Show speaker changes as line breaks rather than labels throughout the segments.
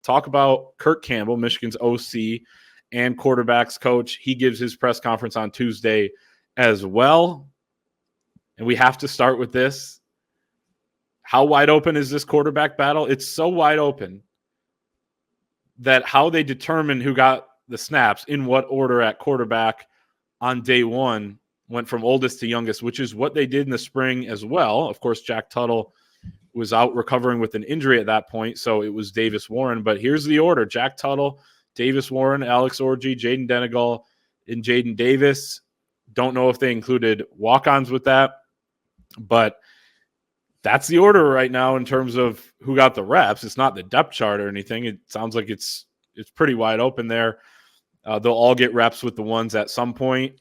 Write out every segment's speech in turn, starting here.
talk about Kirk Campbell, Michigan's OC and quarterbacks coach. He gives his press conference on Tuesday as well. And we have to start with this. How wide open is this quarterback battle? It's so wide open that how they determine who got the snaps in what order at quarterback on day one went from oldest to youngest, which is what they did in the spring as well. Of course, Jack Tuttle was out recovering with an injury at that point, so it was Davis Warren. But here's the order: Jack Tuttle, Davis Warren, Alex Orji, Jaden Denegal, and Jaden Davis. Don't know if they included walk-ons with that, but that's the order right now in terms of who got the reps. It's not the depth chart or anything. It sounds like it's pretty wide open there. They'll all get reps with the ones at some point.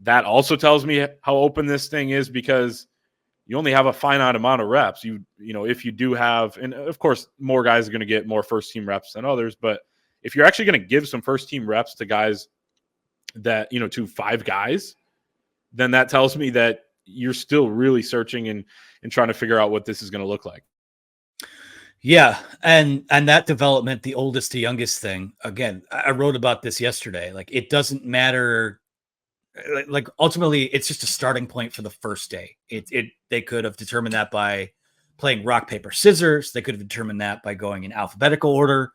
That also tells me how open this thing is, because you only have a finite amount of reps. You know, if you do have, and of course, more guys are going to get more first-team reps than others, but if you're actually going to give some first-team reps to guys that, you know, to 5 guys, then that tells me that you're still really searching and trying to figure out what this is going to look like.
Yeah, and that development, the oldest to youngest thing, again, I wrote about this yesterday. Like, it doesn't matter. Like, ultimately, it's just a starting point for the first day. They could have determined that by playing rock, paper, scissors. They could have determined that by going in alphabetical order.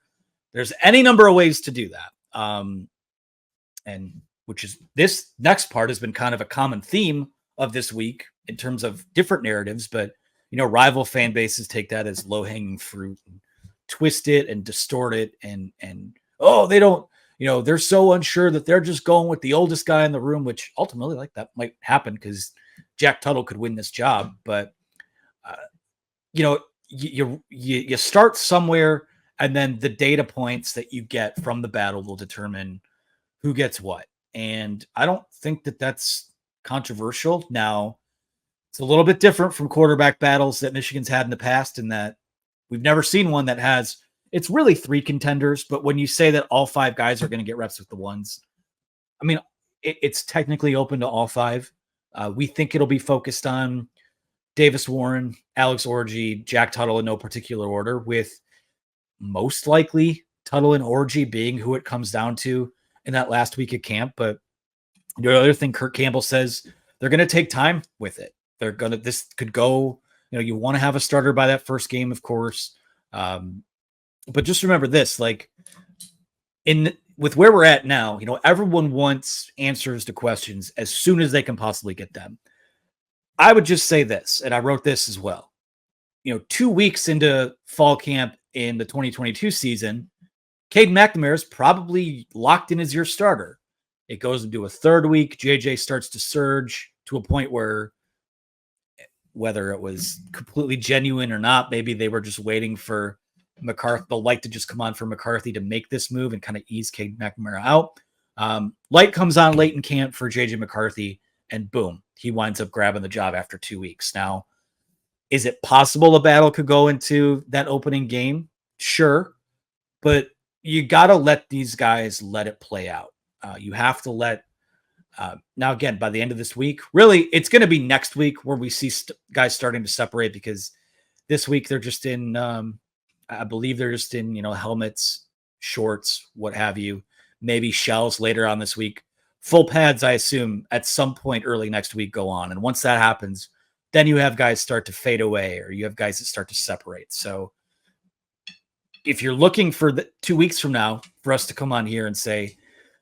There's any number of ways to do that. And which is, this next part has been kind of a common theme of this week in terms of different narratives, but you know, rival fan bases take that as low-hanging fruit and twist it and distort it and oh, they don't, you know, they're so unsure that they're just going with the oldest guy in the room, which ultimately, like, that might happen because Jack Tuttle could win this job. But you know, you start somewhere, and then the data points that you get from the battle will determine who gets what. And I don't think that that's controversial. Now, it's a little bit different from quarterback battles that Michigan's had in the past, in that we've never seen one that has, it's really 3 contenders. But when you say that all 5 guys are going to get reps with the ones, I mean, it's technically open to all 5. We think it'll be focused on Davis Warren, Alex Orji, Jack Tuttle in no particular order, with most likely Tuttle and Orji being who it comes down to in that last week of camp. But the other thing Kirk Campbell says, they're going to take time with it. This could go, you know, you want to have a starter by that first game, of course. But just remember this, like, with where we're at now, you know, everyone wants answers to questions as soon as they can possibly get them. I would just say this, and I wrote this as well. You know, 2 weeks into fall camp in the 2022 season, Caden McNamara is probably locked in as your starter. It goes into a third week. JJ starts to surge to a point where, whether it was completely genuine or not, maybe they were just waiting for McCarthy, the light to just come on for McCarthy to make this move and kind of ease Caden McNamara out. Light comes on late in camp for JJ McCarthy, and boom, he winds up grabbing the job after 2 weeks. Now, is it possible a battle could go into that opening game? Sure. But you got to let these guys let it play out. You have to let, now again, by the end of this week, really, it's going to be next week where we see guys starting to separate, because this week they're just in, I believe they're just in, you know, helmets, shorts, what have you, maybe shells later on this week. Full pads, I assume, at some point early next week go on. And once that happens, then you have guys start to fade away, or you have guys that start to separate. So if you're looking for 2 weeks from now for us to come on here and say,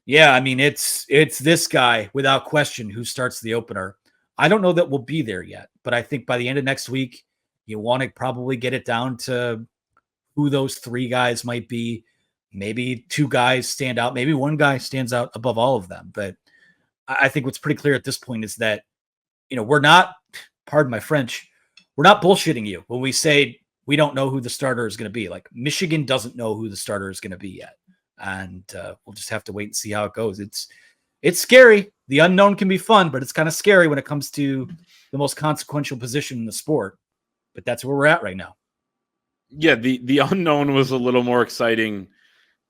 yeah, I mean, it's this guy without question who starts the opener, I don't know that we'll be there yet. But I think by the end of next week, you want to probably get it down to who those 3 guys might be. Maybe 2 guys stand out. Maybe 1 guy stands out above all of them. But I think what's pretty clear at this point is that, you know, we're not, pardon my French, we're not bullshitting you when we say we don't know who the starter is going to be. Like, Michigan doesn't know who the starter is going to be yet. And we'll just have to wait and see how it goes. It's scary. The unknown can be fun, but it's kind of scary when it comes to the most consequential position in the sport. But that's where we're at right now.
Yeah, the unknown was a little more exciting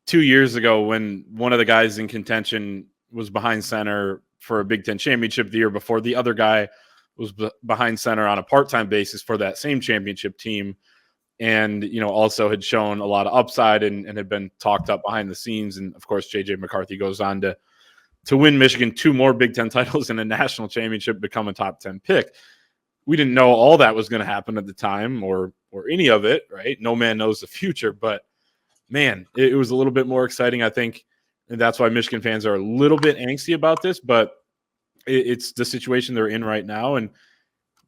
2 years ago when one of the guys in contention was behind center for a Big Ten championship the year before. The other guy was behind center on a part-time basis for that same championship team. and, also had shown a lot of upside and had been talked up behind the scenes. And of course, JJ McCarthy goes on to win Michigan 2 more Big Ten titles and a national championship, become a top 10 pick. We didn't know all that was going to happen at the time or any of it, right? No man knows the future, but man, it was a little bit more exciting, I think. And that's why Michigan fans are a little bit angsty about this, but it's the situation they're in right now. And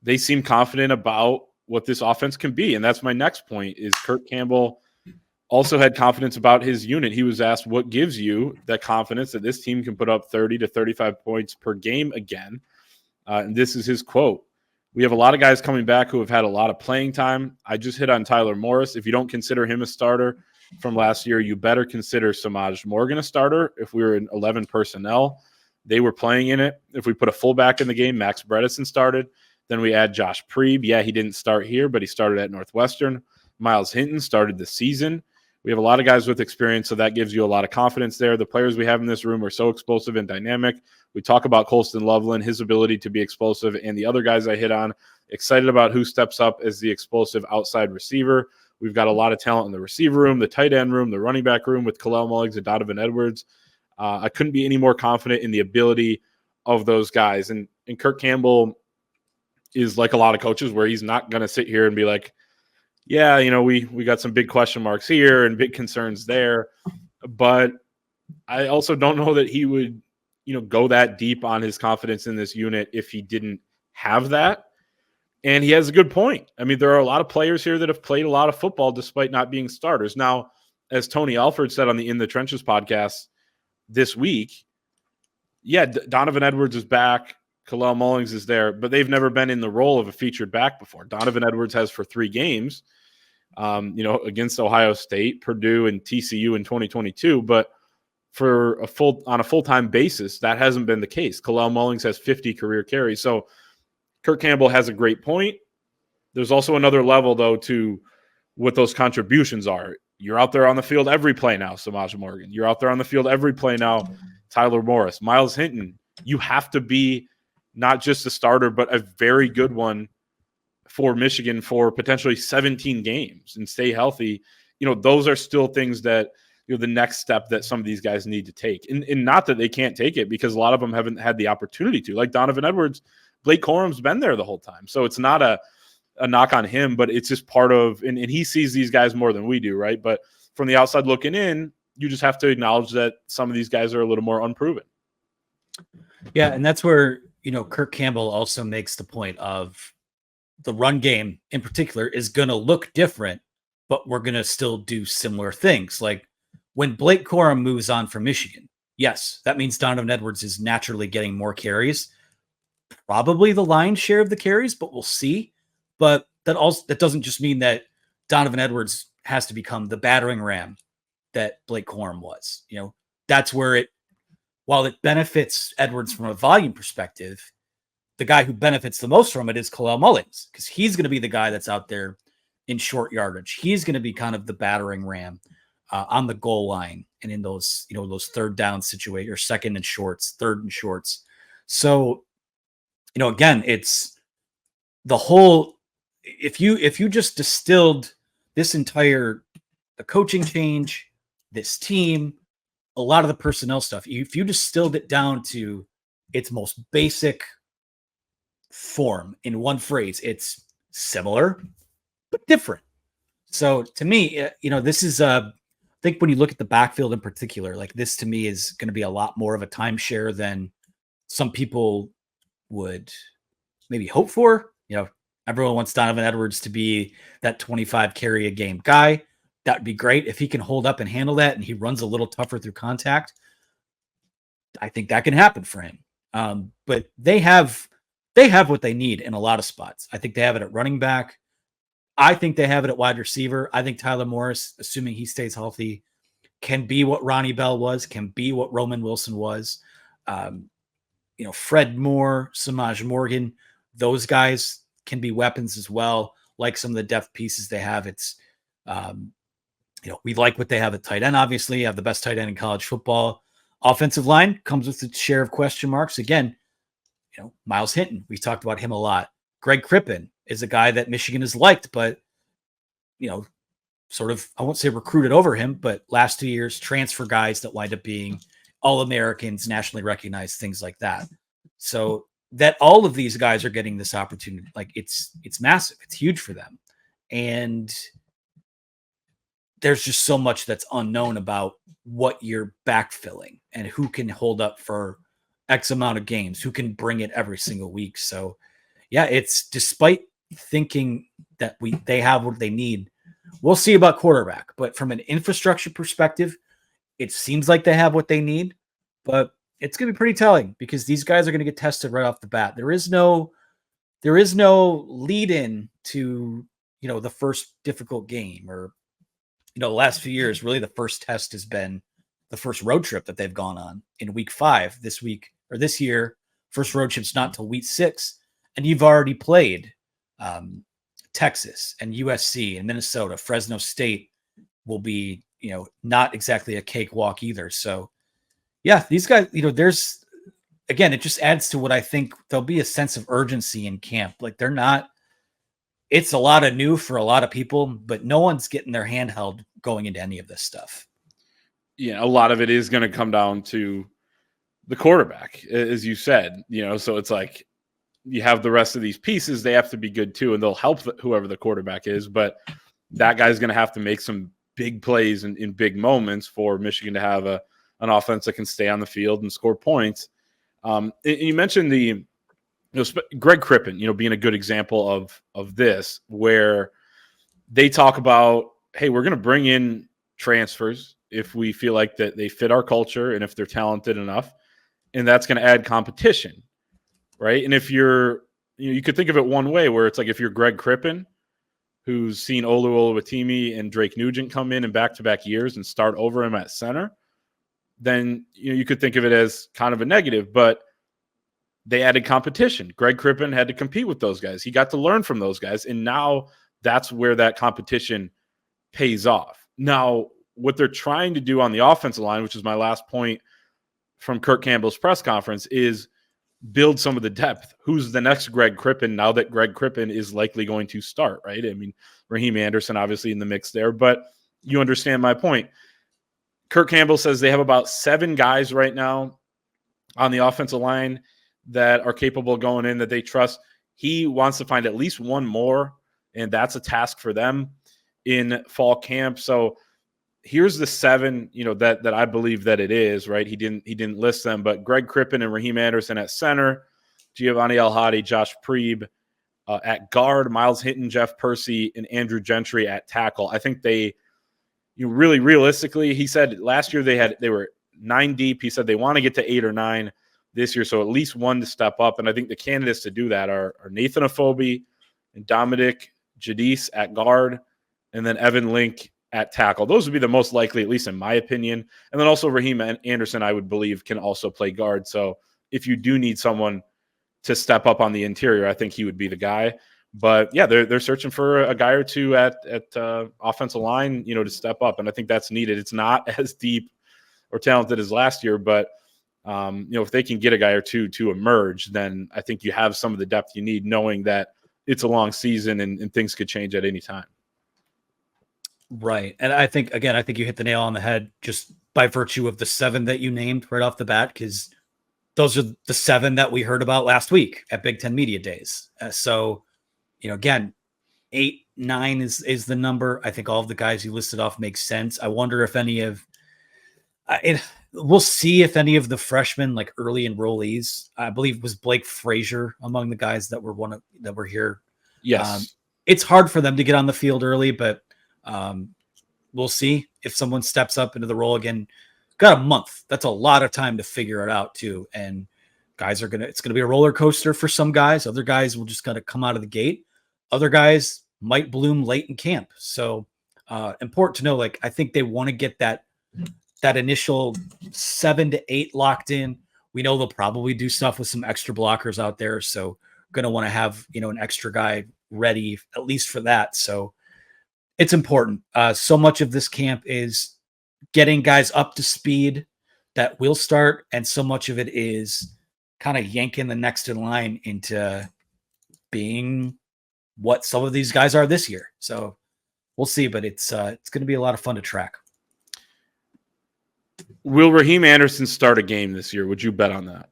they seem confident about what this offense can be. And that's my next point is Kurt Campbell also had confidence about his unit. He was asked, what gives you that confidence that this team can put up 30 to 35 points per game again? And this is his quote. We have a lot of guys coming back who have had a lot of playing time. I just hit on Tyler Morris. If you don't consider him a starter from last year, you better consider Samaj Morgan a starter. If we were in 11 personnel, they were playing in it. If we put a fullback in the game, Max Bredesen started. Then we add Josh Preeb. Yeah, he didn't start here, but he started at Northwestern. Miles Hinton started the season. We have a lot of guys with experience, so that gives you a lot of confidence there. The players we have in this room are so explosive and dynamic. We talk about Colston Loveland, his ability to be explosive, and the other guys I hit on. Excited about who steps up as the explosive outside receiver. We've got a lot of talent in the receiver room, the tight end room, the running back room with Kalel Mullings and Donovan Edwards. I couldn't be any more confident in the ability of those guys. And Kirk Campbell is like a lot of coaches where he's not going to sit here and be like, yeah, we got some big question marks here and big concerns there. But I also don't know that he would, go that deep on his confidence in this unit if he didn't have that. And he has a good point. I mean, there are a lot of players here that have played a lot of football despite not being starters. Now, as Tony Alford said on the In the Trenches podcast this week, yeah, Donovan Edwards is back. Kalel Mullings is there, but they've never been in the role of a featured back before. Donovan Edwards has for 3 games, against Ohio State, Purdue, and TCU in 2022. But on a full-time basis, that hasn't been the case. Kalel Mullings has 50 career carries. So Kirk Campbell has a great point. There's also another level, though, to what those contributions are. You're out there on the field every play now, Samaj Morgan. You're out there on the field every play now, Tyler Morris. Miles Hinton, you have to be not just a starter, but a very good one for Michigan for potentially 17 games and stay healthy. Those are still things that, the next step that some of these guys need to take. And not that they can't take it, because a lot of them haven't had the opportunity to. Like Donovan Edwards, Blake Corum's been there the whole time. So it's not a knock on him, but it's just part of, and he sees these guys more than we do, right? But from the outside looking in, you just have to acknowledge that some of these guys are a little more unproven.
Yeah, and that's where, Kirk Campbell also makes the point of the run game in particular is going to look different, but we're going to still do similar things. Like when Blake Corum moves on from Michigan, yes, that means Donovan Edwards is naturally getting more carries, probably the lion's share of the carries, but we'll see. But that doesn't just mean that Donovan Edwards has to become the battering ram that Blake Corum was. That's where while it benefits Edwards from a volume perspective, the guy who benefits the most from it is Kalel Mullings, because he's going to be the guy that's out there in short yardage. He's going to be kind of the battering ram on the goal line and in those, those third down situations, or second and shorts, third and shorts. So, again, it's the whole, if you just distilled this entire, the coaching change, this team, a lot of the personnel stuff, if you distilled it down to its most basic form in one phrase, it's similar but different. So to me, this is I think when you look at the backfield in particular, like this to me is going to be a lot more of a timeshare than some people would maybe hope for. Everyone wants Donovan Edwards to be that 25 carry a game guy. That would be great if he can hold up and handle that, and he runs a little tougher through contact. I think that can happen for him. But they have what they need in a lot of spots. I think they have it at running back. I think they have it at wide receiver. I think Tyler Morris, assuming he stays healthy, can be what Ronnie Bell was, can be what Roman Wilson was. Fred Moore, Samaj Morgan, those guys can be weapons as well, like some of the depth pieces they have. It's, we like what they have at tight end, obviously. Have the best tight end in college football. Offensive line comes with its share of question marks. Again, Miles Hinton, we talked about him a lot. Greg Crippen is a guy that Michigan has liked, but sort of, I won't say recruited over him, but last 2 years, transfer guys that wind up being All-Americans, nationally recognized, things like that. So that all of these guys are getting this opportunity, like it's massive. It's huge for them. And there's just so much that's unknown about what you're backfilling and who can hold up for X amount of games, who can bring it every single week. So yeah, it's despite thinking that they have what they need. We'll see about quarterback, but from an infrastructure perspective, it seems like they have what they need, but it's going to be pretty telling because these guys are going to get tested right off the bat. There is no lead in to, the first difficult game or, the last few years, really the first test has been the first road trip that they've gone on in week 5 this week or this year. First road trip's not till week 6. And you've already played Texas and USC and Minnesota. Fresno State will be, not exactly a cakewalk either. So yeah, these guys, there's, again, it just adds to what I think there'll be a sense of urgency in camp. Like it's a lot of new for a lot of people, but no one's getting their hand held going into any of this stuff.
Yeah, a lot of it is going to come down to the quarterback, as you said, so it's like you have the rest of these pieces, they have to be good too, and they'll help whoever the quarterback is, but that guy's going to have to make some big plays in big moments for Michigan to have an offense that can stay on the field and score points. And you mentioned Greg Crippen, being a good example of this, where they talk about, hey, we're going to bring in transfers if we feel like that they fit our culture and if they're talented enough, and that's going to add competition, right? And if you could think of it one way where it's like if you're Greg Crippen, who's seen Olu Oluwatimi and Drake Nugent come in back-to-back years and start over him at center, then you could think of it as kind of a negative, but they added competition. Greg Crippen had to compete with those guys. He got to learn from those guys, and now that's where that competition pays off. Now, what they're trying to do on the offensive line, which is my last point from Kirk Campbell's press conference, is build some of the depth. Who's the next Greg Crippen now that Greg Crippen is likely going to start, right? I mean, Raheem Anderson obviously in the mix there, but you understand my point. Kirk Campbell says they have about 7 guys right now on the offensive line that are capable of going in that they trust. He wants to find at least one more, and that's a task for them in fall camp. So here's the 7, that I believe that it is, right? He didn't list them, but Greg Crippen and Raheem Anderson at center, Giovanni El-Hadi, Josh Preeb at guard, Miles Hinton, Jeff Percy, and Andrew Gentry at tackle. I think really realistically, he said last year they were 9 deep. He said they want to get to 8 or 9 this year, so at least one to step up. And I think the candidates to do that are Nathan Afobe and Dominic Jadis at guard, and then Evan Link at tackle. Those would be the most likely, at least in my opinion. And then also Raheem Anderson, I would believe, can also play guard. So if you do need someone to step up on the interior, I think he would be the guy. But yeah, they're searching for a guy or two at offensive line, to step up. And I think that's needed. It's not as deep or talented as last year, but if they can get a guy or two to emerge, then I think you have some of the depth you need, knowing that it's a long season and things could change at any time.
Right. And I think you hit the nail on the head just by virtue of the 7 that you named right off the bat, because those are the 7 that we heard about last week at Big Ten Media Days. So, again, 8, 9 is the number. I think all of the guys you listed off make sense. I wonder if any of we'll see if any of the freshmen, like early enrollees, I believe was Blake Frazier among the guys that were here.
Yes.
It's hard for them to get on the field early, but we'll see if someone steps up into the role again. Got a month. That's a lot of time to figure it out too. And guys it's going to be a roller coaster for some guys. Other guys will just kind of come out of the gate. Other guys might bloom late in camp. So important to know, I think they want to get that initial 7 to 8 locked in. We know they'll probably do stuff with some extra blockers out there. So going to want to have, an extra guy ready at least for that. So it's important. So much of this camp is getting guys up to speed that will start. And so much of it is kind of yanking the next in line into being what some of these guys are this year. So we'll see. But it's going to be a lot of fun to track.
Will Raheem Anderson start a game this year? Would you bet on that?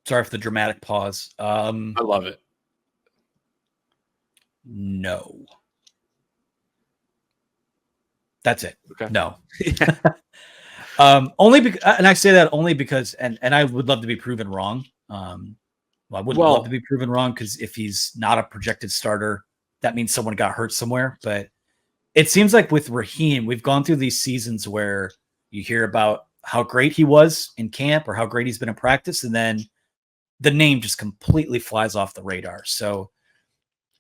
Sorry for the dramatic pause.
I love it.
No. That's it.
Okay.
No. Only because, and I say that only because, and I would love to be proven wrong. I wouldn't love to be proven wrong, because if he's not a projected starter, that means someone got hurt somewhere. But it seems like with Raheem, we've gone through these seasons where you hear about how great he was in camp or how great he's been in practice, and then the name just completely flies off the radar. So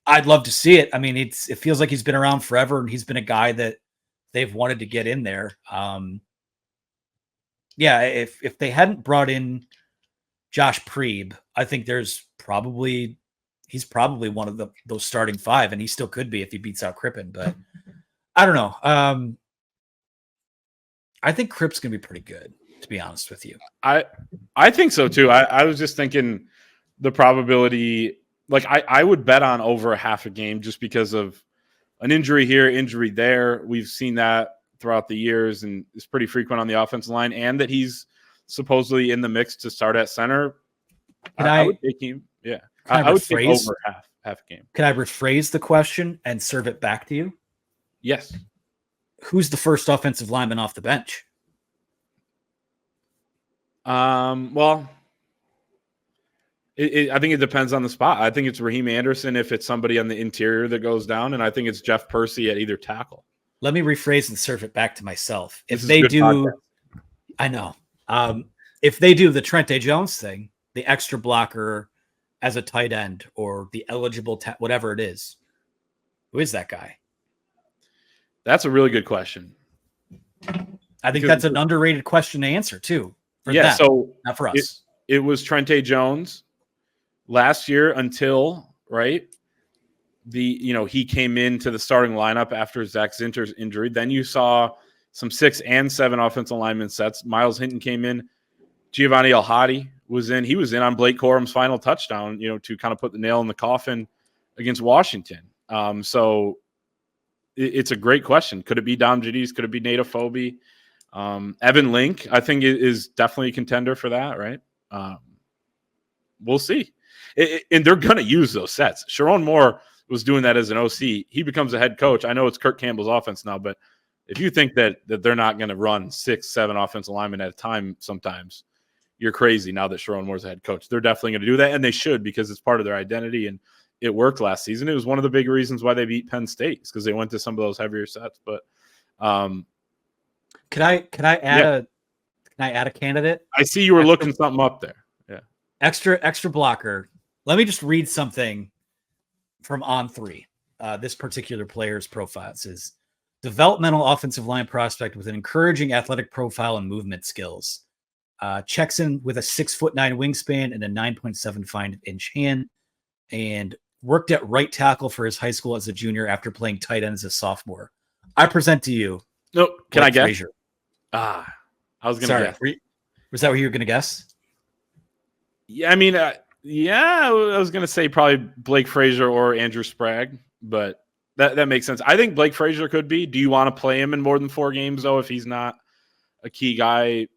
I'd love to see it. I mean, it feels like he's been around forever, and he's been a guy that they've wanted to get in there. Yeah, if they hadn't brought in Josh Preeb, I think he's probably one of those starting five, and he still could be if he beats out Crippen. But I don't know. I think Cripp's gonna be pretty good, to be honest with you.
I think so too. I was just thinking the probability, like I would bet on over a half a game just because of an injury here, injury there. We've seen that throughout the years, and it's pretty frequent on the offensive line, and that he's supposedly in the mix to start at center. I would take him. Yeah. I would take over half a game.
Can I rephrase the question and serve it back to you?
Yes.
Who's the first offensive lineman off the bench?
Well, I think it depends on the spot. I think it's Raheem Anderson if it's somebody on the interior that goes down, and I think it's Jeff Percy at either tackle.
Let me rephrase and serve it back to myself. If they do, podcast. I know. If they do the Trente Jones thing, the extra blocker as a tight end, or the eligible whatever it is, who is that guy?
That's a really good question.
I think that's an underrated question to answer too.
Yeah, so
not for us.
It was Trente Jones last year until he came into the starting lineup after Zach Zinter's injury. Then you saw some 6 and 7 offensive lineman sets. Miles Hinton came in. Giovanni El-Hadi was in. He was in on Blake Corum's final touchdown, to kind of put the nail in the coffin against Washington. So it's a great question. Could it be Dom Jadis? Could it be Nate Afobe? Evan Link, I think, is definitely a contender for that, right? We'll see. And they're going to use those sets. Sherrone Moore was doing that as an OC. He becomes a head coach. I know it's Kirk Campbell's offense now, but if you think that they're not going to run 6, 7 offensive linemen at a time sometimes, you're crazy now that Sherrone Moore's a head coach. They're definitely going to do that, and they should, because it's part of their identity, and it worked last season. It was one of the big reasons why they beat Penn State, because they went to some of those heavier sets. But
can I add a candidate?
I see you were looking something up there. Yeah.
Extra blocker. Let me just read something from On3. This particular player's profile. It says, developmental offensive line prospect with an encouraging athletic profile and movement skills. Checks in with a 6'9" wingspan and a 9.75-inch hand, and worked at right tackle for his high school as a junior after playing tight end as a sophomore. I present to you.
No, can I guess?
Frazier.
I was going to guess.
Was that what you were going to guess?
Yeah, I mean, I was going to say probably Blake Frazier or Andrew Sprague, but that makes sense. I think Blake Frazier could be. Do you want to play him in more than 4 games, though, if he's not a key guy?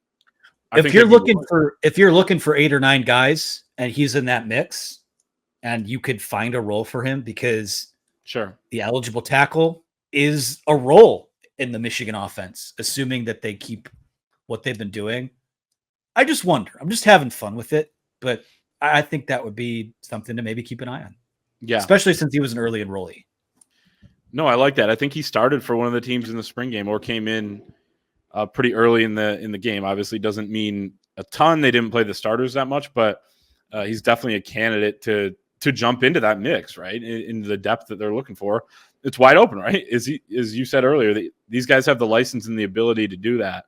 If you're looking for 8 or 9 guys and he's in that mix, and you could find a role for him, because the eligible tackle is a role in the Michigan offense, assuming that they keep what they've been doing. I just wonder. I'm just having fun with it, but I think that would be something to maybe keep an eye on.
Yeah,
especially since he was an early enrollee.
No, I like that. I think he started for one of the teams in the spring game, or came in pretty early in the game. Obviously, doesn't mean a ton. They didn't play the starters that much, but he's definitely a candidate to jump into that mix, right? In the depth that they're looking for. It's wide open, right? As you said earlier, these guys have the license and the ability to do that.